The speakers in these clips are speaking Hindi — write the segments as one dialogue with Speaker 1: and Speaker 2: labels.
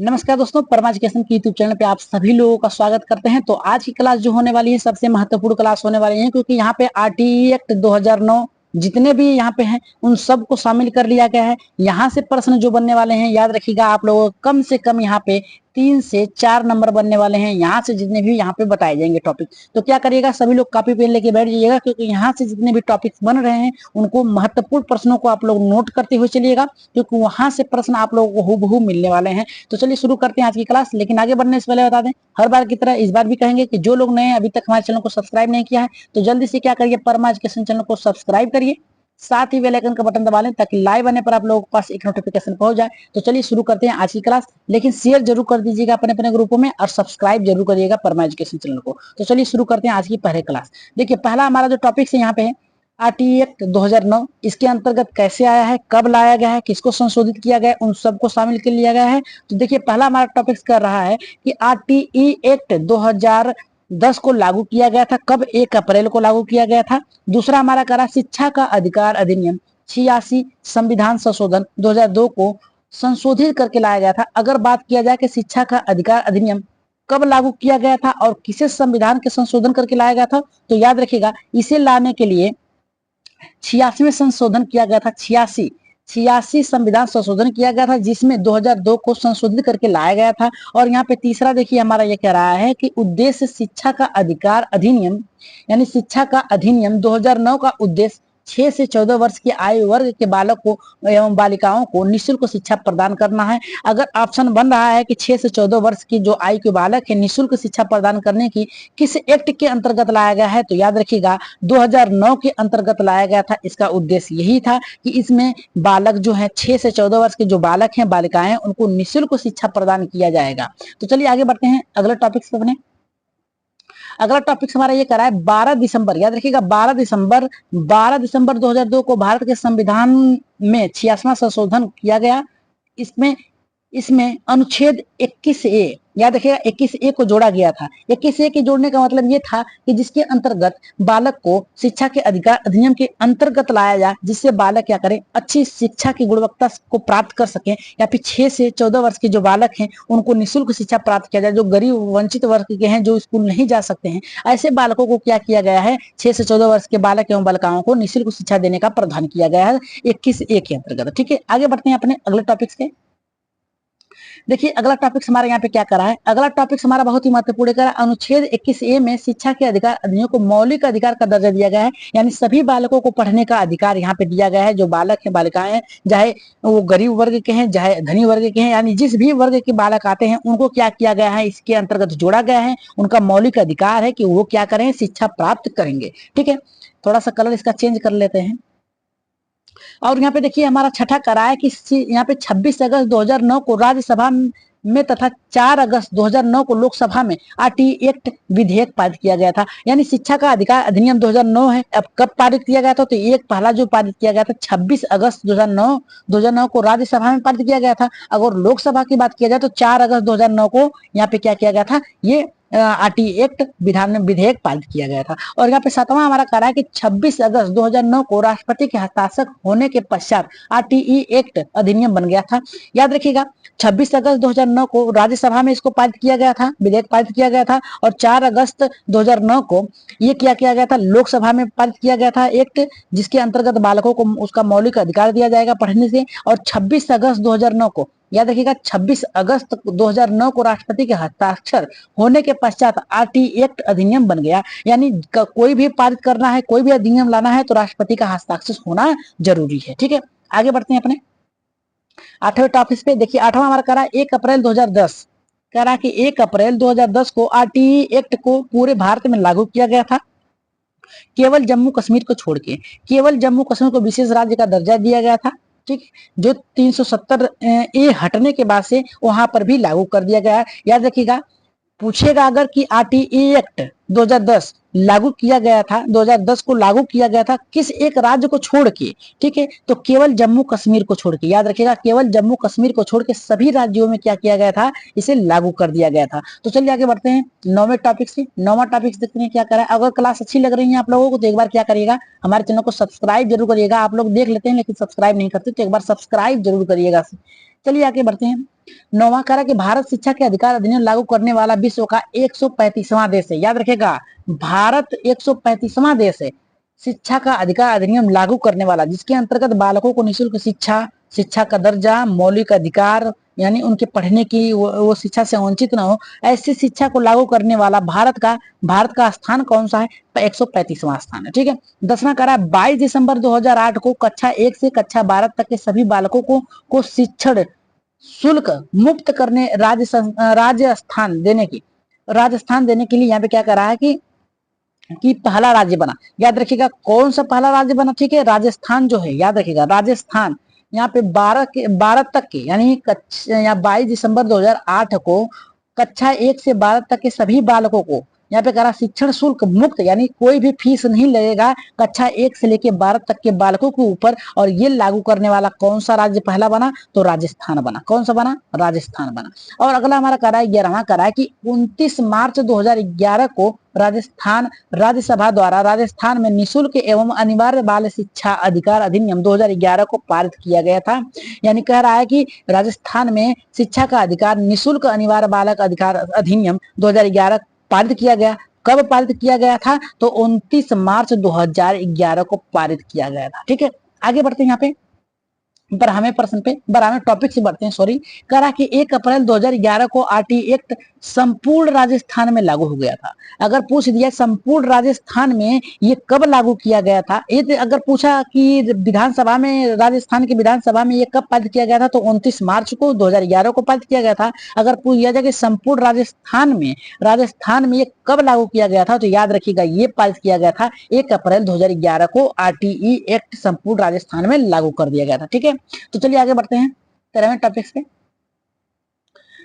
Speaker 1: नमस्कार दोस्तों, परमा एजुकेशन की यूट्यूब चैनल पे आप सभी लोगों का स्वागत करते हैं। तो आज की क्लास जो होने वाली है सबसे महत्वपूर्ण क्लास होने वाली है, क्योंकि यहाँ पे आरटीई एक्ट 2009 जितने भी यहाँ पे हैं उन सबको शामिल कर लिया गया है। यहाँ से प्रश्न जो बनने वाले हैं याद रखिएगा आप लोगों को, कम से कम यहाँ पे 3 से 4 नंबर बनने वाले हैं। यहाँ से जितने भी यहाँ पे बताए जाएंगे टॉपिक, तो क्या करिएगा सभी लोग कॉपी पेन लेके बैठ जाइएगा, क्योंकि यहाँ से जितने भी टॉपिक्स बन रहे हैं उनको महत्वपूर्ण प्रश्नों को आप लोग नोट करते हुए चलिएगा, क्योंकि वहां से प्रश्न आप लोगों को हूबहू मिलने वाले हैं। तो चलिए शुरू करते हैं आज की क्लास। लेकिन आगे बढ़ने से पहले बता दें, हर बार की तरह इस बार भी कहेंगे कि जो लोग नए हैं अभी तक हमारे चैनल को सब्सक्राइब नहीं किया है तो जल्दी से क्या करिए, परमा एजुकेशन चैनल को सब्सक्राइब करिए, साथ ही बेल आइकन का बटन दबा लें ताकि लाइव आने पर आप लोगों के पास एक नोटिफिकेशन पहुंच जाए। तो चलिए शुरू करते हैं आज की क्लास। लेकिन शेयर जरूर कर दीजिएगा अपने अपने ग्रुपों में और सब्सक्राइब जरूर करिएगा परमा एजुकेशन चैनल को। तो चलिए शुरू करते हैं आज की पहले क्लास। देखिए पहला हमारा जो टॉपिक है यहाँ पे है आरटीई एक्ट 2009। इसके अंतर्गत कैसे आया है, कब लाया गया है, किसको संशोधित किया गया है, उन सबको शामिल कर लिया गया है। तो देखिए पहला हमारा टॉपिक कर रहा है कि आरटीई एक्ट 2010 को लागू किया गया था। कब? 1 अप्रैल को लागू किया गया था। दूसरा हमारा करा शिक्षा का अधिकार अधिनियम 86 संविधान संशोधन 2002 को संशोधित करके लाया गया था। अगर बात किया जाए कि शिक्षा का अधिकार अधिनियम कब लागू किया गया था और किसे संविधान के संशोधन करके लाया गया था, तो याद रखिएगा इसे लाने के लिए 86 में संशोधन किया गया था। 86 संविधान संशोधन किया गया था, जिसमें 2002 को संशोधित करके लाया गया था। और यहाँ पे तीसरा देखिए हमारा ये कह रहा है कि उद्देश्य शिक्षा का अधिकार अधिनियम, यानी शिक्षा का अधिनियम 2009 का उद्देश्य 6 से 14 वर्ष की आयु वर्ग के बालकों एवं बालिकाओं को निःशुल्क शिक्षा प्रदान करना है। अगर ऑप्शन बन रहा है कि 6 से 14 वर्ष की जो आयु के बालक है निःशुल्क शिक्षा प्रदान करने की किस एक्ट के अंतर्गत लाया गया है, तो याद रखिएगा 2009 के अंतर्गत लाया गया था। इसका उद्देश्य यही था कि इसमें बालक जो है 6 से 14 वर्ष के जो बालक हैं बालिकाएं हैं उनको निःशुल्क शिक्षा प्रदान किया जाएगा। तो चलिए आगे बढ़ते हैं अगले टॉपिक पे अपने। अगला टॉपिक हमारा ये करा है 12 दिसंबर, याद रखिएगा 12 दिसंबर 2002 को भारत के संविधान में 86वां संशोधन किया गया। इसमें इसमें अनुच्छेद 21A, याद रखिएगा 21A को जोड़ा गया था। 21A के जोड़ने का मतलब ये था कि जिसके अंतर्गत बालक को शिक्षा के अधिकार अधिनियम के अंतर्गत लाया जाए, जिससे बालक क्या करें, अच्छी शिक्षा की गुणवत्ता को प्राप्त कर सकें, या फिर 6 से 14 वर्ष के जो बालक हैं उनको निःशुल्क शिक्षा प्राप्त किया जाए। जो गरीब वंचित वर्ग के हैं, जो स्कूल नहीं जा सकते हैं, ऐसे बालकों को क्या किया गया है, 6 से 14 वर्ष के बालक एवं बालिकाओं को निःशुल्क शिक्षा देने का प्रावधान किया गया है 21A के अंतर्गत। ठीक है, आगे बढ़ते हैं अपने अगले टॉपिक के। देखिए अगला टॉपिक हमारा यहाँ पे क्या करा है, अगला टॉपिक हमारा बहुत ही महत्वपूर्ण करा। अनुच्छेद 21A में शिक्षा के अधिकार अधिनियम को मौलिक अधिकार का दर्जा दिया गया है, यानी सभी बालकों को पढ़ने का अधिकार यहाँ पे दिया गया है। जो बालक है बालिकाएं हैं, चाहे वो गरीब वर्ग के हैं चाहे धनी वर्ग के हैं, यानी जिस भी वर्ग के बालक आते हैं उनको क्या किया गया है, इसके अंतर्गत जोड़ा गया है। उनका मौलिक अधिकार है कि वो क्या करें, शिक्षा प्राप्त करेंगे। ठीक है, थोड़ा सा कलर इसका चेंज कर लेते हैं। और यहाँ पे देखिए हमारा छठा करा है कि यहाँ पे 26 अगस्त 2009 को राज्यसभा में तथा 4 अगस्त 2009 को लोकसभा में आरटीई एक्ट विधेयक पारित किया गया था। यानी शिक्षा का अधिकार अधिनियम 2009 है। अब कब पारित किया गया था, तो एक पहला जो पारित किया गया था 26 अगस्त 2009 को राज्यसभा में पारित किया गया था। अगर लोकसभा की बात किया जाए तो 4 अगस्त 2009 को यहाँ पे क्या किया गया था, ये आरटीई एक्ट विधेयक पारित किया गया था। और यहाँ पे 7वां हमारा कह रहा है कि 26 अगस्त 2009 को राष्ट्रपति के हस्ताक्षर होने के पश्चात आरटीई एक्ट अधिनियम बन गया था। याद रखिएगा 26 अगस्त 2009 को राज्यसभा में इसको पारित किया गया था, विधेयक पारित किया गया था। और 4 अगस्त 2009 को ये क्या किया गया था, लोकसभा में पारित किया गया था एक्ट, जिसके अंतर्गत बालकों को उसका मौलिक अधिकार दिया जाएगा पढ़ने से। और 26 अगस्त 2009 को, याद रखिएगा 26 अगस्त 2009 को राष्ट्रपति के हस्ताक्षर होने के पश्चात आरटीई एक्ट अधिनियम बन गया। यानी कोई भी पारित करना है, कोई भी अधिनियम लाना है तो राष्ट्रपति का हस्ताक्षर होना जरूरी है। ठीक है, आगे बढ़ते हैं अपने 8वें टॉपिक पे। देखिए 8वां हमारा करा 1 अप्रैल 2010, करा कि 1 अप्रैल 2010 को आरटीई एक्ट को पूरे भारत में लागू किया गया था, केवल जम्मू कश्मीर को छोड़ के। केवल जम्मू कश्मीर को विशेष राज्य का दर्जा दिया गया था। ठीक, जो 370A हटने के बाद से वहां पर भी लागू कर दिया गया है। याद रखिएगा पूछेगा अगर कि आरटीई एक्ट 2010 लागू किया गया था, 2010 को लागू किया गया था किस एक राज्य को छोड़ के, ठीक है, तो केवल जम्मू कश्मीर को छोड़ के। याद रखिएगा केवल जम्मू कश्मीर को छोड़ के सभी राज्यों में क्या किया गया था, इसे लागू कर दिया गया था। तो चलिए आगे बढ़ते हैं 9वें टॉपिक से। 9वां टॉपिक देखते हैं क्या करा है। अगर क्लास अच्छी लग रही है आप लोगों को तो एक बार क्या करिएगा, हमारे चैनल को सब्सक्राइब जरूर करिएगा। आप लोग देख लेते हैं लेकिन सब्सक्राइब नहीं करते, तो एक बार सब्सक्राइब जरूर करिएगा। चलिए आगे बढ़ते हैं। नौवां करा कि भारत शिक्षा के अधिकार अधिनियम लागू करने वाला विश्व का 135वां देश है। याद रखेगा, भारत 135वां देश है शिक्षा का अधिकार अधिनियम लागू करने वाला, जिसके अंतर्गत बालकों को निःशुल्क शिक्षा, शिक्षा का दर्जा, मौलिक अधिकार, यानी उनके पढ़ने की वो शिक्षा से वंचित ना हो, ऐसी शिक्षा को लागू करने वाला भारत का स्थान कौन सा है? 135वां स्थान है। ठीक है। 10वां करा 22 दिसंबर 2008 को कक्षा 1 से कक्षा 12 तक के सभी बालकों को शिक्षण शुल्क मुक्त करने राजस्थान देने के लिए यहाँ पे क्या करा है कि पहला राज्य बना। याद रखिएगा कौन सा पहला राज्य बना? ठीक है, राजस्थान जो है, याद रखिएगा राजस्थान। यहाँ पे 12 तक के, यानी 22 दिसंबर 2008 को कक्षा 1 से 12 तक के सभी बालकों को यहाँ पे करा शिक्षण शुल्क मुक्त, यानी कोई भी फीस नहीं लगेगा कक्षा 1 से लेके 12 तक के बालकों के ऊपर। और ये लागू करने वाला कौन सा राज्य पहला बना? तो राजस्थान बना। कौन सा बना? राजस्थान बना। और अगला हमारा करा है 11वां करा है कि 29 मार्च 2011 को राजस्थान राज्यसभा द्वारा राजस्थान में निःशुल्क एवं अनिवार्य बाल शिक्षा अधिकार अधिनियम 2011 को पारित किया गया था। यानी कह रहा है कि राजस्थान में शिक्षा का अधिकार निःशुल्क अनिवार्य बालक अधिकार अधिनियम 2011 पारित किया गया। कब पारित किया गया था? तो 29 मार्च 2011 को पारित किया गया था। ठीक है, आगे बढ़ते हैं यहाँ पे 12वें प्रश्न पे, 12वें टॉपिक से बढ़ते हैं, सॉरी। करा कि 1 अप्रैल 2011 को आरटी एक्ट संपूर्ण राजस्थान में लागू हो गया था। अगर पूछ दिया संपूर्ण राजस्थान में ये कब लागू किया गया था, ये अगर पूछा कि विधानसभा में, राजस्थान की विधानसभा में ये कब पारित किया गया था, तो 29 मार्च को 2011 को पारित किया गया था। अगर पूछ दिया जाए कि संपूर्ण राजस्थान में ये कब लागू किया गया था, तो याद रखिएगा ये पारित किया गया था 1 अप्रैल 2011 को आरटीई एक्ट संपूर्ण राजस्थान में लागू कर दिया गया था। ठीक है, तो चलिए आगे बढ़ते हैं 13वें टॉपिक पे।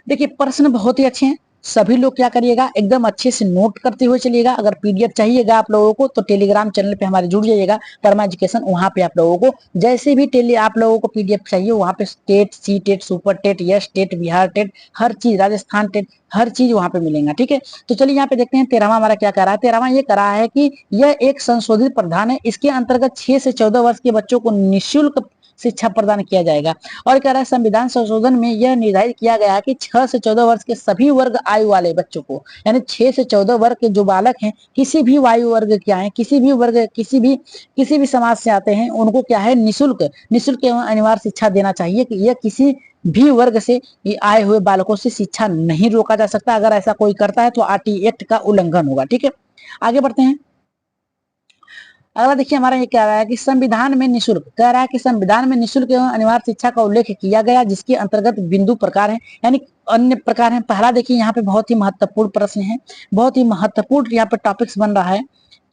Speaker 1: देखिए प्रश्न बहुत ही अच्छे हैं, सभी लोग क्या करिएगा एकदम अच्छे से नोट करते हुए चलिएगा। अगर पीडीएफ चाहिएगा आप लोगों को तो टेलीग्राम चैनल पे हमारे जुड़ जाइएगा, परमा एजुकेशन, वहां पे आप लोगों को जैसे भी आप लोगों को पीडीएफ चाहिए वहां पे TET, C TET, super TET, यस टेट, बिहार टेट, हर चीज, राजस्थान टेट, हर चीज वहां पे मिलेगा। ठीक है, तो चलिए यहाँ पे देखते हैं 13वां हमारा क्या कह रहा है। 13वां ये कह रहा है कि यह एक संशोधित प्रावधान है, इसके अंतर्गत 6 से 14 वर्ष के बच्चों को निःशुल्क शिक्षा प्रदान किया जाएगा। और कह रहा है संविधान संशोधन में यह निर्धारित किया गया है कि 6 से 14 वर्ष के सभी वर्ग आयु वाले बच्चों को, यानी 6 से 14 वर्ग के जो बालक हैं, किसी भी वायु वर्ग के आए, किसी भी वर्ग, किसी भी समाज से आते हैं, उनको क्या है निःशुल्क एवं अनिवार्य शिक्षा देना चाहिए। कि यह किसी भी वर्ग से आए हुए बालकों से शिक्षा नहीं रोका जा सकता। अगर ऐसा कोई करता है तो आरटी एक्ट का उल्लंघन होगा। ठीक है, आगे बढ़ते हैं। अगला देखिए हमारा ये कह रहा है कि संविधान में निःशुल्क, कह रहा है कि संविधान में निःशुल्क एवं अनिवार्य शिक्षा का उल्लेख किया गया, जिसके अंतर्गत बिंदु प्रकार है, यानी अन्य प्रकार है। पहला देखिए यहाँ पे बहुत ही महत्वपूर्ण प्रश्न है, बहुत ही महत्वपूर्ण यहाँ पे टॉपिक्स बन रहा है।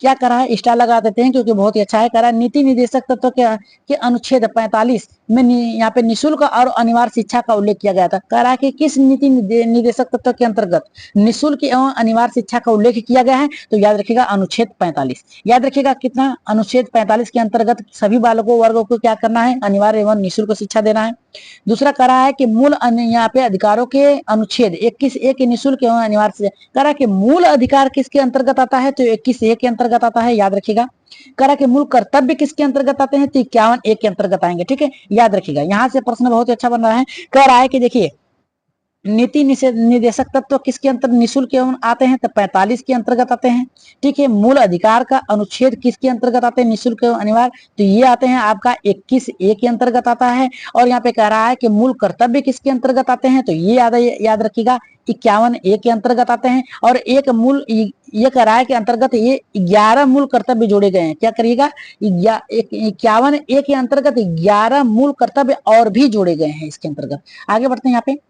Speaker 1: क्या करा है, स्टार लगा देते हैं क्योंकि बहुत ही अच्छा है। कह रहा है नीति निर्देशक तत्व के अनुच्छेद 45 में यहाँ पे निःशुल्क और अनिवार्य शिक्षा का उल्लेख किया गया था। कह रहा है कि किस नीति निर्देशक तत्व के अंतर्गत निःशुल्क एवं अनिवार्य शिक्षा का उल्लेख किया गया है, तो याद रखिएगा अनुच्छेद 45। याद रखिएगा कितना, अनुच्छेद 45 के अंतर्गत सभी बालकों वर्गों को क्या करना है, अनिवार्य एवं निःशुल्क शिक्षा देना है। दूसरा कह रहा है कि मूल यहाँ पे अधिकारों के अनुच्छेद 21A के निःशुल्क एवं अनिवार्य से, कह रहा है कि मूल अधिकार किसके अंतर्गत आता है, तो 21A के अंतर्गत आता है। याद रखिएगा। कह रहा है कि मूल कर्तव्य किसके अंतर्गत आते हैं, तो 51A के अंतर्गत आएंगे। ठीक है, याद रखिएगा। यहाँ से प्रश्न बहुत अच्छा बन रहा है। कह रहा है कि देखिए नीति निर्देशक तत्व किसके अंतर्गत निःशुल्क एवं आते हैं, तो 45 के अंतर्गत आते हैं। ठीक है, मूल अधिकार का अनुच्छेद किसके अंतर्गत आते हैं, निःशुल्क एवं अनिवार्य, तो ये आते हैं आपका 21A के अंतर्गत आता है। और यहाँ पे कह रहा है कि मूल कर्तव्य किसके अंतर्गत आते हैं, तो ये याद रखिएगा 51A के अंतर्गत आते हैं। और एक मूल ये कह रहा है कि अंतर्गत ये 11 मूल कर्तव्य जोड़े गए हैं। क्या करिएगा, 51A के अंतर्गत 11 मूल कर्तव्य और भी जोड़े गए हैं इसके अंतर्गत। आगे बढ़ते हैं यहाँ पे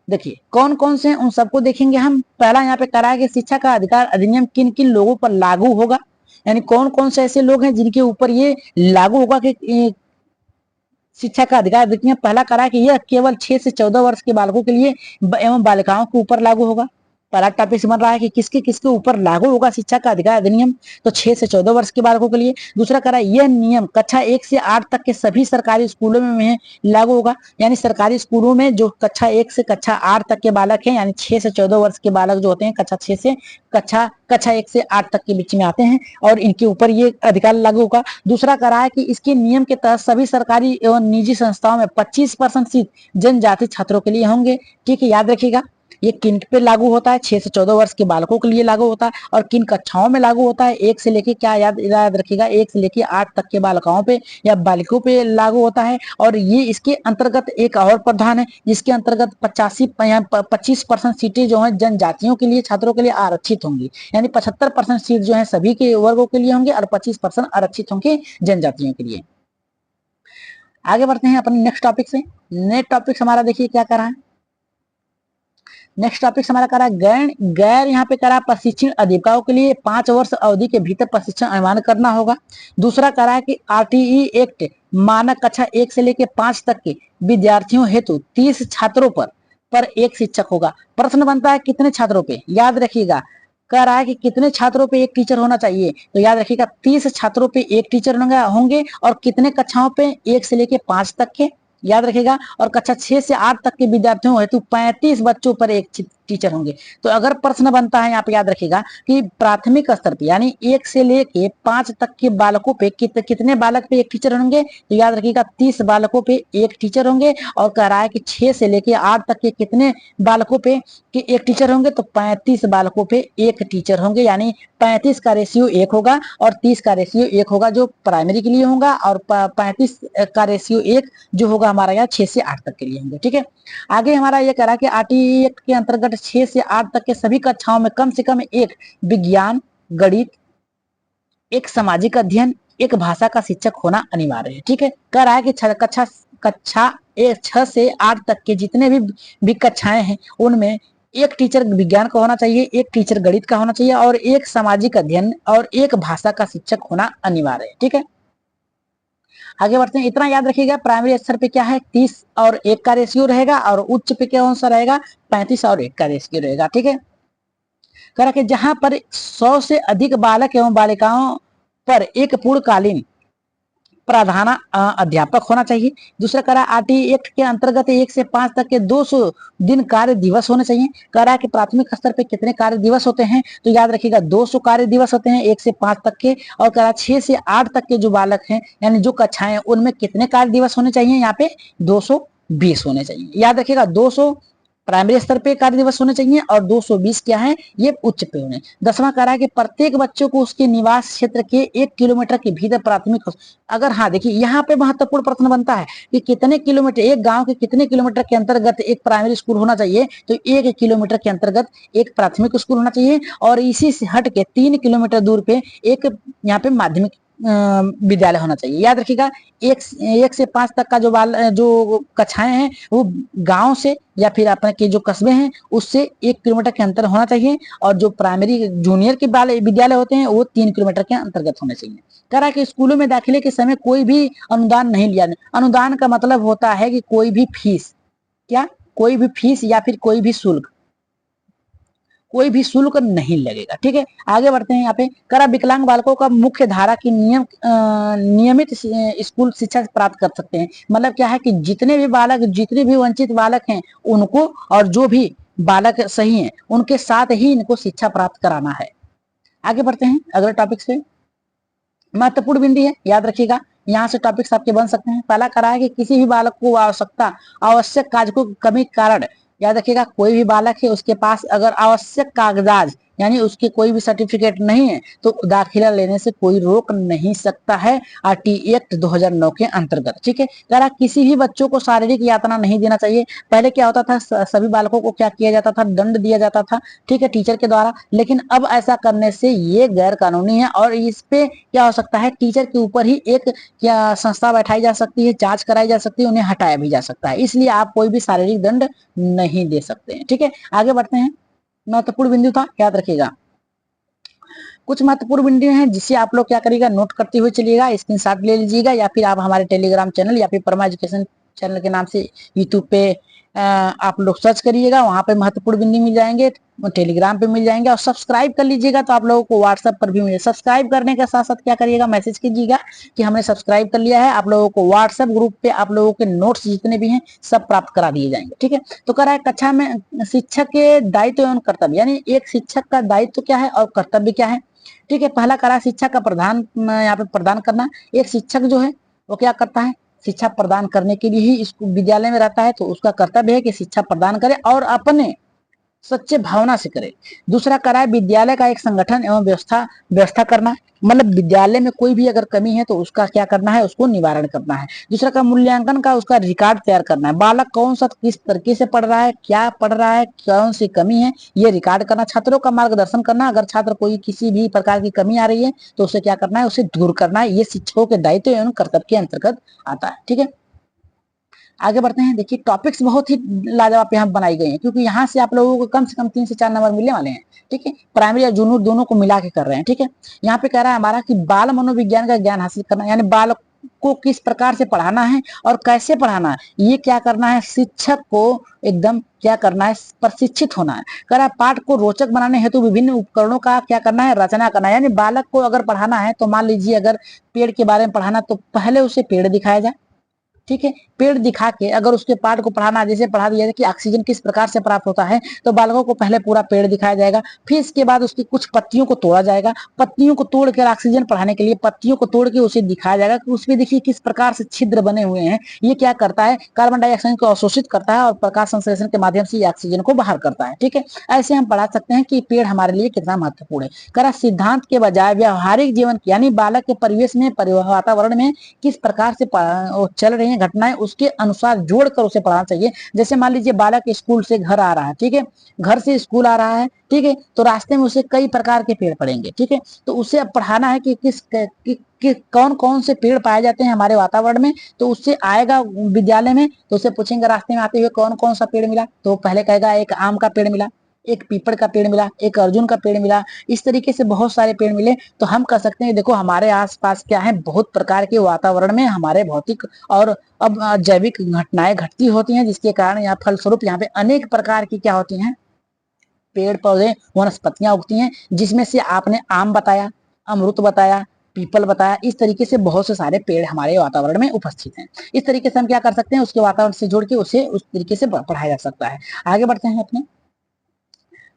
Speaker 1: देखिए कौन कौन से उन सबको देखेंगे हम। पहला यहाँ पे करा है कि शिक्षा का अधिकार अधिनियम किन किन लोगों पर लागू होगा, यानी कौन कौन से ऐसे लोग हैं जिनके ऊपर ये लागू होगा कि शिक्षा का अधिकार अधिनियम। पहला करा है कि यह केवल 6 से 14 वर्ष के बालकों के लिए एवं बालिकाओं के ऊपर लागू होगा, पहला टॉपिक बन रहा है कि किसके किसके ऊपर लागू होगा शिक्षा का अधिकार अधिनियम, तो 6 से 14 वर्ष के बालकों के लिए। दूसरा कह रहा है यह नियम कक्षा 1 से 8 तक के सभी सरकारी स्कूलों में लागू होगा, यानी सरकारी स्कूलों में जो कक्षा 1 से कक्षा 8 तक के बालक हैं, यानी 6 से 14 वर्ष के बालक जो होते हैं कक्षा 6 से कक्षा 1 से 8 तक के बीच में आते हैं, और इनके ऊपर ये अधिकार लागू होगा। दूसरा कह रहा है कि इसके नियम के तहत सभी सरकारी एवं निजी संस्थाओं में 25% सीट जनजाति छात्रों के लिए होंगे। ठीक है, याद रखिएगा ये किन पे लागू होता है, 6 से 14 वर्ष के बालकों के लिए लागू होता है, और किन कक्षाओं में लागू होता है, 1 से लेके क्या याद रखिएगा 1 से लेके 8 तक के बालकों पे या बालिकों पे लागू होता है। और ये इसके अंतर्गत एक और प्रावधान है जिसके अंतर्गत 25% सीटें जो है जनजातियों के लिए छात्रों के लिए आरक्षित होंगी, यानी 75% सीट जो है सभी के वर्गों के लिए होंगे और 25% आरक्षित होंगे जनजातियों के लिए। आगे बढ़ते हैं अपने नेक्स्ट टॉपिक से। नेक्स्ट टॉपिक हमारा देखिए क्या कर रहा है। नेक्स्ट टॉपिक हमारा करा गैर यहाँ पे करा प्रशिक्षण अधिकारियों के लिए 5 वर्ष अवधि के भीतर प्रशिक्षण अनिवार्य करना होगा। दूसरा करा है कि आरटीई एक्ट मानक कक्षा 1 से लेकर 5 तक के विद्यार्थियों हेतु 30 छात्रों पर एक शिक्षक होगा। प्रश्न बनता है कितने छात्रों पे, याद रखिएगा कह रहा है कि कितने छात्रों पे एक टीचर होना चाहिए, तो याद रखिएगा 30 छात्रों पे एक टीचर होंगे, और कितने कक्षाओं पे 1 से लेकर 5 तक के, याद रखिएगा, और कक्षा 6 से 8 तक के विद्यार्थियों हेतु 35 बच्चों पर एक टीचर होंगे। तो अगर प्रश्न बनता है यहाँ पे याद रखिएगा कि प्राथमिक स्तर पे यानी 1 से लेके 5 तक के बालकों पे कितने बालक पे एक टीचर होंगे, तो याद रखिएगा 30 बालकों पे एक टीचर होंगे। और कह रहा है कि 6 से लेके 8 तक के कितने बालकों पे एक टीचर होंगे, तो 35 बालकों पे एक टीचर होंगे, यानी 35 का रेशियो 1 होगा और 30 का रेशियो 1 होगा जो प्राइमरी के लिए होगा, और 35 का रेशियो 1 जो होगा हमारा यहाँ 6 से 8 तक के लिए होंगे। ठीक है, आगे हमारा ये कह रहा है कि आरटीई एक्ट के अंतर्गत 6 से 8 तक के सभी कक्षाओं में कम से कम एक विज्ञान, गणित, एक सामाजिक अध्ययन, एक भाषा का शिक्षक होना अनिवार्य है। ठीक है, कह रहा है कि कक्षा 6 से 8 तक के जितने भी कक्षाएं हैं उनमें एक टीचर विज्ञान का होना चाहिए, एक टीचर गणित का होना चाहिए, और एक सामाजिक अध्ययन और एक भाषा का शिक्षक होना अनिवार्य है। ठीक है, आगे बढ़ते हैं। इतना याद रखिएगा प्राइमरी स्तर पे क्या है 30 और 1 का रेशियो रहेगा, और उच्च पे क्या सा रहेगा 35 और 1 का रेशियो रहेगा। ठीक है, कह रहा कि जहां पर 100 से अधिक बालक एवं बालिकाओं पर एक पूर्णकालीन प्रधान अध्यापक होना चाहिए। दूसरा कह रहा है आरटीई एक्ट के अंतर्गत 1 से 5 तक के 200 दिन कार्य दिवस होने चाहिए। कह रहा है कि प्राथमिक स्तर पे कितने कार्य दिवस होते हैं, तो याद रखिएगा 200 कार्य दिवस होते हैं 1 से 5 तक के। और कह रहा है 6 से 8 तक के जो बालक हैं यानी जो कक्षाएं उनमें कितने कार्य दिवस होने चाहिए, यहाँ पे 220 होने चाहिए। याद रखिएगा 200 प्राइमरी स्तर पे कार्य दिवस होने चाहिए और 220 क्या है ये उच्च पे होने। 10वां कह रहा है कि प्रत्येक बच्चों को उसके निवास क्षेत्र के 1 किलोमीटर के भीतर प्राथमिक, अगर हाँ देखिए यहाँ पे महत्वपूर्ण प्रश्न बनता है कि कितने किलोमीटर एक गांव के कितने किलोमीटर के अंतर्गत एक प्राइमरी स्कूल होना चाहिए, तो 1 किलोमीटर के अंतर्गत एक प्राथमिक स्कूल होना चाहिए, और इसी से हट के 3 किलोमीटर दूर पे एक यहाँ पे माध्यमिक विद्यालय होना चाहिए। याद रखिएगा 1 से 5 तक का जो कक्षाएं हैं वो गांव से या फिर अपने के जो कस्बे हैं उससे 1 किलोमीटर के अंतर होना चाहिए, और जो प्राइमरी जूनियर के विद्यालय होते हैं वो 3 किलोमीटर के अंतर्गत होने चाहिए। कह रहा है कि स्कूलों में दाखिले के समय कोई भी अनुदान नहीं लिया। अनुदान का मतलब होता है कि कोई भी फीस, क्या कोई भी फीस या फिर कोई भी शुल्क नहीं लगेगा। ठीक है, आगे बढ़ते हैं। यहाँ पे करा विकलांग बालकों का मुख्य धारा की नियमित स्कूल शिक्षा प्राप्त कर सकते हैं। मतलब क्या है कि जितने भी वंचित बालक हैं उनको, और जो भी बालक सही हैं उनके साथ ही इनको शिक्षा प्राप्त कराना है। आगे बढ़ते हैं अगले टॉपिक से। महत्वपूर्ण बिंदु है, याद रखिएगा यहाँ से टॉपिक्स आपके बन सकते हैं। पहला करा है कि किसी भी बालक को आवश्यक कागज को कमी के कारण, याद रखिएगा कोई भी बालक है उसके पास अगर आवश्यक कागजात यानी उसके कोई भी सर्टिफिकेट नहीं है तो दाखिला लेने से कोई रोक नहीं सकता है आरटीई एक्ट 2009 के अंतर्गत। ठीक है, कह रहा किसी भी बच्चों को शारीरिक यातना नहीं देना चाहिए। पहले क्या होता था सभी बालकों को क्या किया जाता था, दंड दिया जाता था, ठीक है, टीचर के द्वारा, लेकिन अब ऐसा करने से ये गैर कानूनी है, और इस पे क्या हो सकता है टीचर के ऊपर ही एक क्या संस्था बैठाई जा सकती है, जांच कराई जा सकती है, उन्हें हटाया भी जा सकता है। इसलिए आप कोई भी शारीरिक दंड नहीं दे सकते हैं। ठीक है, आगे बढ़ते हैं। महत्वपूर्ण बिंदु था, याद रखिएगा कुछ महत्वपूर्ण बिंदु हैं जिसे आप लोग क्या करिएगा नोट करते हुए चलिएगा, स्क्रीनशॉट ले लीजिएगा, या फिर आप हमारे टेलीग्राम चैनल या फिर परमा एजुकेशन चैनल के नाम से यूट्यूब पे आप लोग सर्च करिएगा, वहां पे महत्वपूर्ण बिंदु मिल जाएंगे, टेलीग्राम पे मिल जाएंगे, और सब्सक्राइब कर लीजिएगा तो आप लोगों को व्हाट्सएप पर भी मिले। सब्सक्राइब करने के साथ साथ क्या करिएगा, मैसेज कीजिएगा कि हमने सब्सक्राइब कर लिया है। आप लोगों को व्हाट्सएप ग्रुप पे आप लोगों के नोट्स जितने भी हैं सब प्राप्त करा दिए जाएंगे। ठीक है, तो कह रहा है कक्षा में शिक्षक के दायित्व एवं कर्तव्य, यानी एक शिक्षक का दायित्व क्या है और कर्तव्य क्या है। ठीक है, पहला करा शिक्षा का प्रधान यहाँ पे प्रदान करना। एक शिक्षक जो है वो क्या करता है, शिक्षा प्रदान करने के लिए ही इस विद्यालय में रहता है, तो उसका कर्तव्य है कि शिक्षा प्रदान करे और अपने सच्चे भावना से करे। दूसरा करा है विद्यालय का एक संगठन एवं व्यवस्था व्यवस्था करना, मतलब विद्यालय में कोई भी अगर कमी है तो उसका क्या करना है, उसको निवारण करना है। दूसरा का मूल्यांकन का उसका रिकॉर्ड तैयार करना है, बालक कौन सा किस तरीके से पढ़ रहा है, क्या पढ़ रहा है, कौन सी कमी है, ये रिकॉर्ड करना। छात्रों का मार्गदर्शन करना, अगर छात्र कोई किसी भी प्रकार की कमी आ रही है तो उसे क्या करना है, उसे दूर करना है। ये शिक्षकों के दायित्व एवं कर्तव्य के अंतर्गत आता है। ठीक है, आगे बढ़ते हैं। देखिए टॉपिक्स बहुत ही लाजवाब यहाँ बनाई गई हैं, क्योंकि यहाँ से आप लोगों को कम से कम 3 से 4 नंबर मिलने वाले हैं। ठीक है, प्राइमरी और जूनियर दोनों को मिला के कर रहे हैं। ठीक है, यहाँ पे कह रहा है हमारा कि बाल मनोविज्ञान का ज्ञान हासिल करना, यानी बालक को किस प्रकार से पढ़ाना है और कैसे पढ़ाना है, ये क्या करना है, शिक्षक को एकदम क्या करना है, प्रशिक्षित होना है। कह रहा है पाठ को रोचक बनाने हेतु विभिन्न उपकरणों का क्या करना है, रचना करना है। यानी बालक को अगर पढ़ाना है तो मान लीजिए अगर पेड़ के बारे में पढ़ाना, तो पहले उसे पेड़ दिखाया जाए। ठीक है, पेड़ दिखा के अगर उसके पाठ को पढ़ाना, जैसे पढ़ा दिया जाए कि ऑक्सीजन किस प्रकार से प्राप्त होता है, तो बालकों को पहले पूरा पेड़ दिखाया जाएगा, फिर इसके बाद उसकी कुछ पत्तियों को तोड़ा जाएगा, पत्तियों को तोड़कर ऑक्सीजन पढ़ाने के लिए पत्तियों को तोड़ के उसे दिखाया जाएगा कि उसमें देखिए किस प्रकार से छिद्र बने हुए हैं। ये क्या करता है, कार्बन डाइऑक्साइड को अवशोषित करता है और प्रकाश संश्लेषण के माध्यम से ऑक्सीजन को बाहर करता है। ठीक है, ऐसे हम पढ़ा सकते हैं कि पेड़ हमारे लिए कितना महत्वपूर्ण है। करा सिद्धांत के बजाय व्यावहारिक जीवन, यानी बालक के परिवेश में, वातावरण में किस प्रकार से चल रही है घटनाएं, उसके अनुसार जोड़कर उसे पढ़ाना चाहिए। जैसे मान लीजिए बालक स्कूल से घर आ रहा है, ठीक है, घर से स्कूल आ रहा है, ठीक है, तो रास्ते में उसे कई प्रकार के पेड़ पड़ेंगे। ठीक है, तो उसे अब पढ़ाना है कि कौन कौन से पेड़ पाए जाते हैं हमारे वातावरण में। तो उससे आएगा विद्यालय में, तो उसे पूछेंगे रास्ते में आते हुए कौन कौन सा पेड़ मिला, तो पहले कहेगा एक आम का पेड़ मिला, एक पीपल का पेड़ मिला, एक अर्जुन का पेड़ मिला। इस तरीके से बहुत सारे पेड़ मिले। तो हम कह सकते हैं देखो हमारे आसपास क्या है, बहुत प्रकार के वातावरण में हमारे भौतिक और अब जैविक घटनाएं घटती होती हैं, जिसके कारण यहाँ फलस्वरूप यहाँ पे अनेक प्रकार की क्या होती हैं, पेड़ पौधे वनस्पतियां उगती हैं, जिसमें से आपने आम बताया, अमरूद बताया, पीपल बताया। इस तरीके से बहुत से सारे पेड़ हमारे वातावरण में उपस्थित हैं। इस तरीके से हम क्या कर सकते हैं, उसके वातावरण से जोड़ के उसे उस तरीके से पढ़ाया जा सकता है। आगे बढ़ते हैं अपने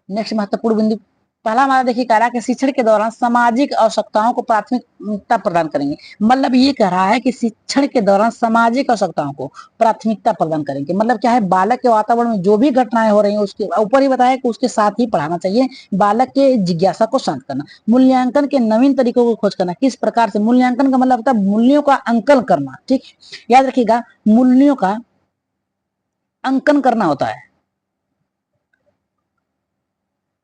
Speaker 1: नेक्स्ट महत्वपूर्ण बिंदु। पहला हमारा देखिए कह रहा है कि शिक्षण के दौरान सामाजिक आवश्यकताओं को प्राथमिकता प्रदान करेंगे। मतलब ये कह रहा है कि शिक्षण के दौरान सामाजिक आवश्यकताओं को प्राथमिकता प्रदान करेंगे। मतलब क्या है, बालक के वातावरण में जो भी घटनाएं हो रही हैं उसके ऊपर ही बताया कि उसके साथ ही पढ़ाना चाहिए। बालक के जिज्ञासा को शांत करना, मूल्यांकन के नवीन तरीकों को खोज करना। किस प्रकार से, मूल्यांकन का मतलब होता है मूल्यों का अंकन करना। ठीक, याद रखिएगा मूल्यों का अंकन करना होता है,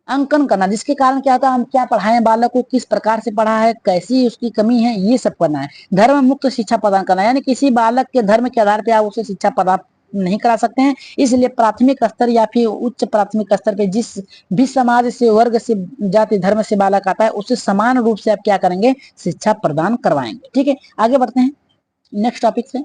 Speaker 1: अंकन करना, जिसके कारण क्या होता है, हम क्या पढ़ाएं बालक को, किस प्रकार से पढ़ा है, कैसी उसकी कमी है, ये सब करना है। धर्म मुक्त शिक्षा प्रदान करना, यानी किसी बालक के धर्म के आधार पर आप उसे शिक्षा प्राप्त नहीं करा सकते हैं। इसलिए प्राथमिक स्तर या फिर उच्च प्राथमिक स्तर पे जिस भी समाज से, वर्ग से, जाति धर्म से बालक आता है, उसे समान रूप से आप क्या करेंगे, शिक्षा प्रदान करवाएंगे। ठीक है, आगे बढ़ते हैं नेक्स्ट टॉपिक से।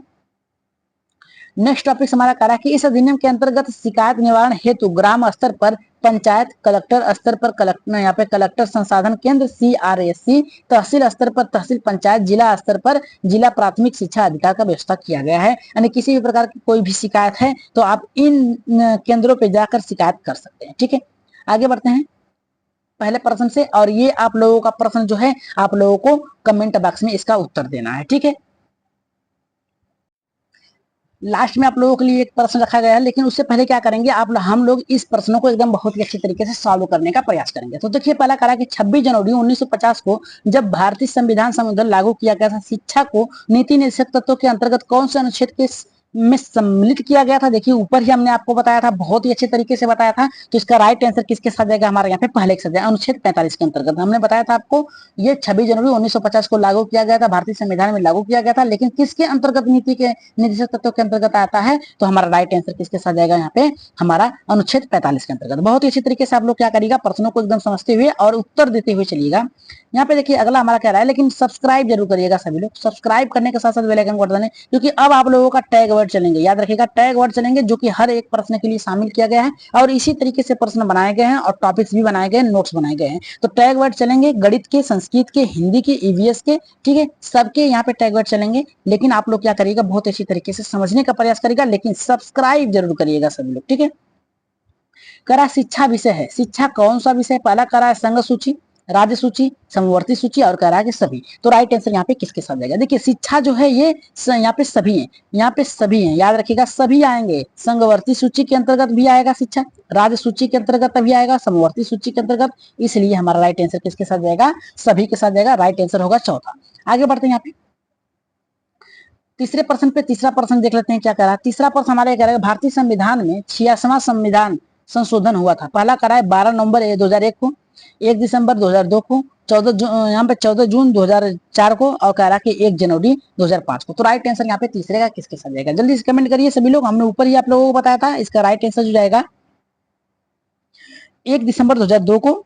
Speaker 1: नेक्स्ट टॉपिक हमारा कह रहा है कि इस अधिनियम के अंतर्गत शिकायत निवारण हेतु ग्राम स्तर पर, पंचायत, कलेक्टर स्तर पर कलेक्टर, यहाँ पे कलेक्टर संसाधन केंद्र CRSC, तहसील स्तर पर तहसील पंचायत, जिला स्तर पर जिला प्राथमिक शिक्षा अधिकार का व्यवस्था किया गया है। यानी किसी भी प्रकार की कोई भी शिकायत है तो आप इन केंद्रों पर जाकर शिकायत कर सकते हैं। ठीक है, आगे बढ़ते हैं पहले प्रश्न से, और ये आप लोगों का प्रश्न जो है आप लोगों को कमेंट बॉक्स में इसका उत्तर देना है। ठीक है, लास्ट में आप लोगों के लिए एक प्रश्न रखा गया है, लेकिन उससे पहले क्या करेंगे आप हम लोग इस प्रश्नों को एकदम बहुत ही अच्छे तरीके से सॉल्व करने का प्रयास करेंगे। तो देखिए पहला करा कि 26 जनवरी 1950 को जब भारतीय संविधान संशोधन लागू किया गया था, शिक्षा को नीति निर्देशक तत्वों के अंतर्गत कौन से अनुच्छेद के में सम्मिलित किया गया था। देखिए ऊपर ही हमने आपको बताया था, बहुत ही अच्छे तरीके से बताया था। तो इसका राइट आंसर किसके साथ जाएगा, हमारे यहाँ पे पहले के साथ जाएगा, अनुच्छेद 45 के अंतर्गत। हमने बताया था आपको ये 26 जनवरी 1950 को लागू किया गया था, भारतीय संविधान में लागू किया गया था, लेकिन किसके अंतर्गत, नीति के निर्देशक तत्वों के अंतर्गत आता है। तो हमारा राइट आंसर किसके साथ जाएगा, यहाँ पे हमारा अनुच्छेद 45 के अंतर्गत। बहुत ही अच्छी तरीके से आप लोग क्या करिएगा, प्रश्नों को एकदम समझते हुए और उत्तर देते हुए चलिएगा। यहाँ पे देखिए अगला हमारा क्या रहा है, लेकिन सब्सक्राइब जरूर करिएगा सभी लोग। सब्सक्राइब करने के साथ साथ बेल आइकन को बटन दबाएं, क्योंकि अब आप लोगों का टैग वर्ड चलेंगे, याद रखिएगा टैग वर्ड चलेंगे जो कि हर एक प्रश्न के लिए शामिल किया गया है और इसी तरीके से प्रश्न बनाए गए हैं और टॉपिक्स भी बनाए गए, नोट्स बनाए गए हैं। तो टैग वर्ड चलेंगे गणित के, संस्कृत के, हिंदी के, ईवीएस के, ठीक है, सबके यहाँ पे टैग वर्ड चलेंगे। लेकिन आप लोग क्या करिएगा, बहुत अच्छी तरीके से समझने का प्रयास करिएगा, लेकिन सब्सक्राइब जरूर करिएगा सभी लोग, ठीक है। करा शिक्षा विषय है, शिक्षा कौन सा विषय, पहला करा है संघ सूची, राज्य सूची, समवर्ती सूची और कह रहा है कि सभी। तो राइट आंसर यहाँ पे किसके साथ जाएगा, देखिए शिक्षा जो है ये यहाँ पे सभी है, यहाँ पे सभी हैं, याद रखिएगा सभी आएंगे। संघवर्ती सूची के अंतर्गत भी आएगा शिक्षा, राज्य सूची के अंतर्गत भी आएगा, समवर्ती सूची के अंतर्गत, इसलिए हमारा राइट आंसर किसके साथ जाएगा, सभी के साथ जाएगा। राइट आंसर होगा चौथा। आगे बढ़ते हैं यहाँ पे तीसरे प्रश्न पे। तीसरा प्रश्न देख लेते हैं क्या करा। तीसरा प्रश्न हमारे कह रहा है भारतीय संविधान में 86वां संविधान संशोधन हुआ था। पहला करा है 12 नवंबर 2001 को, 1 दिसंबर 2002 को, 14 यहाँ पे 14 जून 2004 को और कह रहा है कि 1 जनवरी 2005 को। तो राइट आंसर यहाँ पे तीसरे का किसके साथ जाएगा, जल्दी से कमेंट करिए सभी लोग। हमने ऊपर ही आप लोगों को बताया था, इसका राइट आंसर जो जाएगा 1 दिसंबर 2002 को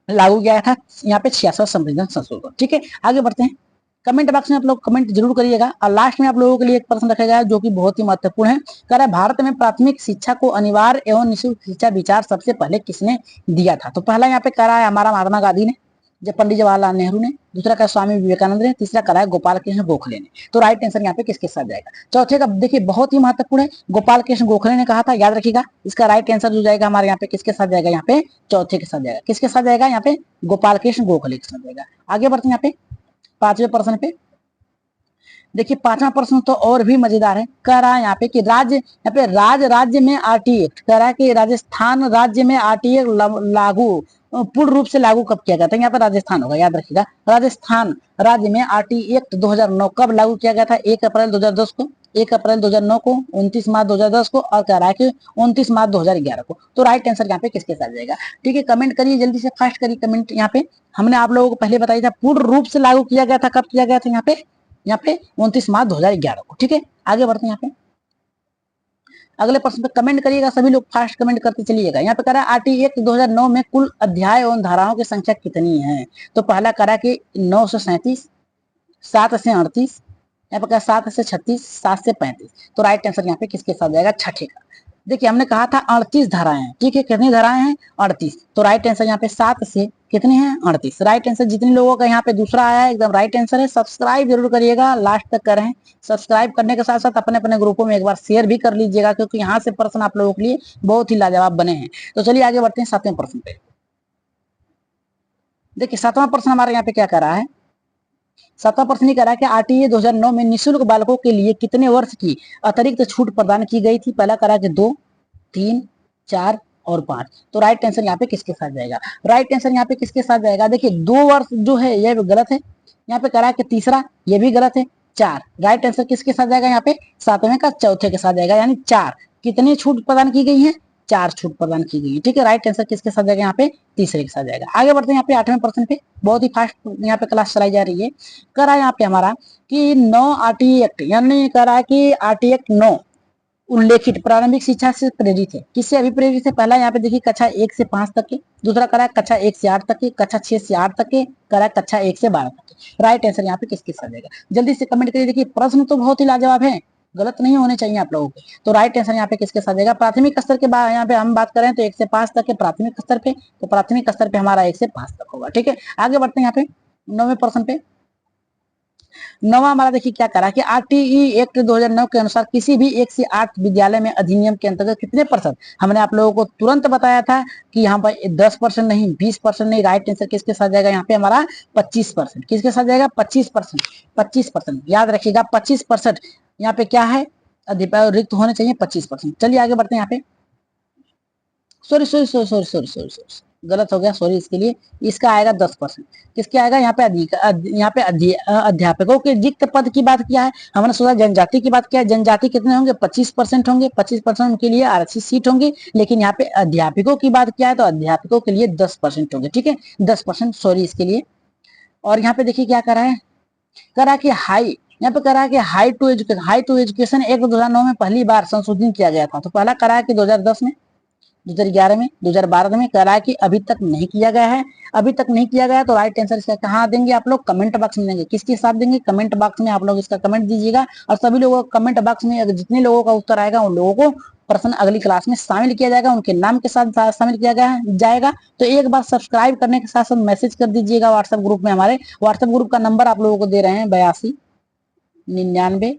Speaker 1: लागू किया था यहाँ पे 86वां संविधान संशोधन, ठीक है। आगे बढ़ते हैं, कमेंट बॉक्स में आप लोग कमेंट जरूर करिएगा और लास्ट में आप लोगों के लिए एक प्रश्न रखा गया है जो कि बहुत ही महत्वपूर्ण है। कह रहा है भारत में प्राथमिक शिक्षा को अनिवार्य एवं निःशुल्क शिक्षा विचार सबसे पहले किसने दिया था। तो पहला यहाँ पे कह रहा है हमारा महात्मा गांधी ने, जब पंडित जवाहरलाल नेहरू ने, दूसरा का स्वामी विवेकानंद ने, तीसरा करा है गोपाल कृष्ण गोखले ने। तो राइट आंसर यहाँ पे किसके साथ जाएगा, चौथे का देखिए बहुत ही महत्वपूर्ण है, गोपाल कृष्ण गोखले ने कहा था, याद रखिएगा। इसका राइट आंसर जो जाएगा हमारे यहाँ पे किसके साथ जाएगा, यहाँ पे चौथे के साथ जाएगा। किसके साथ जाएगा, यहाँ पे गोपाल कृष्ण गोखले के साथ जाएगा। आगे बढ़ते हैं यहाँ पे पांचवें प्रश्न पे। देखिए पांचवा प्रश्न तो और भी मजेदार है। कह रहा है यहाँ पे कि यहाँ पे राज्य में आरटीई एक्ट, कह रहा है कि राजस्थान राज्य में आरटीई लागू पूर्ण रूप से लागू कब किया गया था। यहाँ पे राजस्थान होगा, याद रखिएगा। राजस्थान राज्य में आरटीई एक्ट 2009 कब लागू किया गया था, 1 अप्रैल 2010 को, 1 अप्रैल 2009 को, 29 मार्च 2010 को और कह रहा है कि 29 मार्च 2011 को। तो राइट आंसर यहाँ पे किसके साथ जाएगा, ठीक है। कमेंट करिए जल्दी से, फास्ट करिए कमेंट। यहाँ पे हमने आप लोगों को पहले बताया था पूर्ण रूप से लागू किया गया था, कब किया गया था, यहाँ पे 29 मार्च 2011 को, ठीक है। आगे बढ़ते हैं यहाँ पे अगले प्रश्न पे। कमेंट करिएगा सभी लोग, फास्ट कमेंट करते चलिएगा। यहाँ पे कह रहा है आरटीई एक्ट 2009 में कुल अध्याय एवं धाराओं की संख्या कितनी है। तो पहला कह रहा है कि 9 से 37, 7 से 38, यहाँ पे कहा 7 से 36, 7 से 35। तो राइट आंसर यहाँ पे किसके साथ जाएगा, छठे का। देखिए हमने कहा था 38 धाराएं हैं, ठीक है। कितनी धाराएं हैं, 38। तो राइट आंसर यहाँ पे 7 से कितने हैं, 38। राइट आंसर जितने लोगों का यहाँ पे दूसरा आया है एकदम राइट आंसर है। सब्सक्राइब जरूर करिएगा, लास्ट तक करें। सब्सक्राइब करने के साथ साथ अपने अपने ग्रुपों में एक बार शेयर भी कर लीजिएगा, क्योंकि यहाँ से प्रश्न आप लोगों के लिए बहुत ही लाजवाब बने हैं। तो चलिए आगे बढ़ते हैं 7वें प्रश्न पे। देखिए 7वां प्रश्न हमारे यहाँ पे क्या कर रहा है, 7वां प्रश्न कह रहा है कि आरटीई 2009 में निःशुल्क बालकों के लिए कितने वर्ष की अतिरिक्त छूट प्रदान की गई थी। पहला कह रहा है कि 2, 3, 4 और 5। तो राइट आंसर यहाँ पे किसके साथ जाएगा, राइट आंसर यहाँ पे किसके साथ जाएगा। देखिए 2 वर्ष जो है यह गलत है, यहाँ पे कह रहा है कि तीसरा ये भी गलत है। 4 राइट आंसर किसके साथ जाएगा, यहाँ पे 7वें का चौथे के साथ जाएगा। यानी 4 कितनी छूट प्रदान की गई है, 4 छूट प्रदान की गई है, ठीक है। राइट आंसर किसके साथ जाएगा, यहाँ पे तीसरे के साथ जाएगा। आगे बढ़ते हैं यहाँ पे 8वें प्रश्न पे। बहुत ही फास्ट यहाँ पे क्लास चलाई जा रही है। कह रहा है यहाँ पे हमारा कि 9 आरटीई एक्ट, यानी कह रहा है कि आरटीई एक्ट 9 उल्लेखित प्रारंभिक शिक्षा से प्रेरित है। किससे अभिप्रेरित है, पहला यहाँ पे देखिए कक्षा 1 से 5 तक के, दूसरा करा कक्षा 1 से 8 तक के, कक्षा 6 से 8 तक के, करा कक्षा 1 से 12 तक के। राइट आंसर यहाँ पे किसके साथ जाएगा, जल्दी से कमेंट करिए। देखिए प्रश्न तो बहुत ही लाजवाब है, गलत नहीं होने चाहिए आप लोगों के। तो राइट आंसर यहाँ पे किसके साथ जाएगा, प्राथमिक स्तर के बाद यहाँ पे हम बात करें तो 1 से 5 तक के प्राथमिक स्तर पे, तो प्राथमिक स्तर पे हमारा 1 से 5 तक होगा, ठीक है। आगे बढ़ते हैं यहाँ पे 9वें प्रश्न पे। 9वां हमारा देखिए क्या करा कि आरटीई एक्ट 2009 के अनुसार किसी भी 1 से 8 विद्यालय में अधिनियम के अंतर्गत कितने %, हमने आप लोगों को तुरंत बताया था कि यहाँ पर 10% नहीं, 20% नहीं। राइट आंसर किसके साथ जाएगा, यहाँ पे हमारा 25%। किसके साथ जाएगा, 25%। 25% याद रखिएगा, 25% यहाँ पे क्या है, रिक्त होने चाहिए 25%। चलिए आगे बढ़ते हैं यहाँ पे। सॉरी गलत हो गया, सॉरी इसके लिए। इसका आएगा 10%। किसके आएगा, यहाँ पे अध्यापकों के रिक्त पद की बात किया है। हमने सोचा जनजाति की बात किया है, जनजाति कितने होंगे, 25% होंगे, 25% उनके लिए आरक्षित सीट होंगी। लेकिन यहाँ पे अध्यापकों की बात किया है तो अध्यापकों के लिए 10% होंगे, ठीक है। 10%, सॉरी इसके लिए। और यहाँ पे देखिए क्या करा है, करा कि यहाँ पे करा कि हाई टू एजुकेशन एक्ट 2009 में पहली बार संशोधन किया गया था। तो पहला करा है कि 2010 में, 2011 में, 2012 में, कह रहा है कि अभी तक नहीं किया गया है। अभी तक नहीं किया गया है तो राइट आंसर इसका कहाँ देंगे आप लोग? कमेंट बॉक्स में देंगे। किसके साथ देंगे? कमेंट बॉक्स में आप लोग इसका कमेंट दीजिएगा और सभी लोगों को कमेंट बॉक्स में अगर जितने लोगों का उत्तर आएगा उन लोगों को प्रश्न अगली क्लास में शामिल किया जाएगा, उनके नाम के साथ शामिल किया जाएगा। तो एक बार सब्सक्राइब करने के साथ साथ मैसेज कर दीजिएगा व्हाट्सएप ग्रुप में। हमारे व्हाट्सएप ग्रुप का नंबर आप लोगों को दे रहे हैं 82 99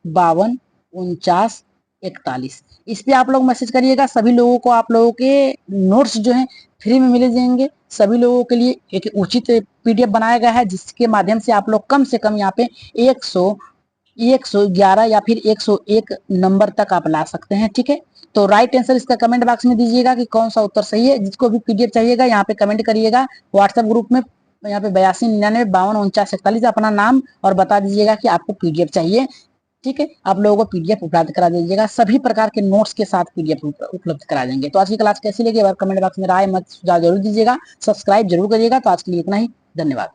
Speaker 1: 52 49 41। इस पे आप लोग मैसेज करिएगा। सभी लोगों को आप लोगों के नोट्स जो है फ्री में मिले जाएंगे। सभी लोगों के लिए एक उचित पीडीएफ बनाया गया है जिसके माध्यम से आप लोग कम से कम यहाँ पे 111 या फिर 101 नंबर तक आप ला सकते हैं। ठीक है, तो राइट आंसर इसका कमेंट बॉक्स में दीजिएगा कि कौन सा उत्तर सही है। जिसको भी पीडीएफ चाहिएगा यहाँ पे कमेंट करिएगा व्हाट्सएप ग्रुप में। यहाँ पे 82 99 52 49 41 अपना नाम और बता दीजिएगा कि आपको पीडीएफ चाहिए। ठीक है, आप लोगों को पीडीएफ उपलब्ध करा दीजिएगा। सभी प्रकार के नोट्स के साथ पीडीएफ उपलब्ध करा देंगे। तो आज की क्लास कैसी लगी कमेंट बॉक्स में राय मत सुझाव जरूर दीजिएगा। सब्सक्राइब जरूर करिएगा। तो आज के लिए इतना ही, धन्यवाद।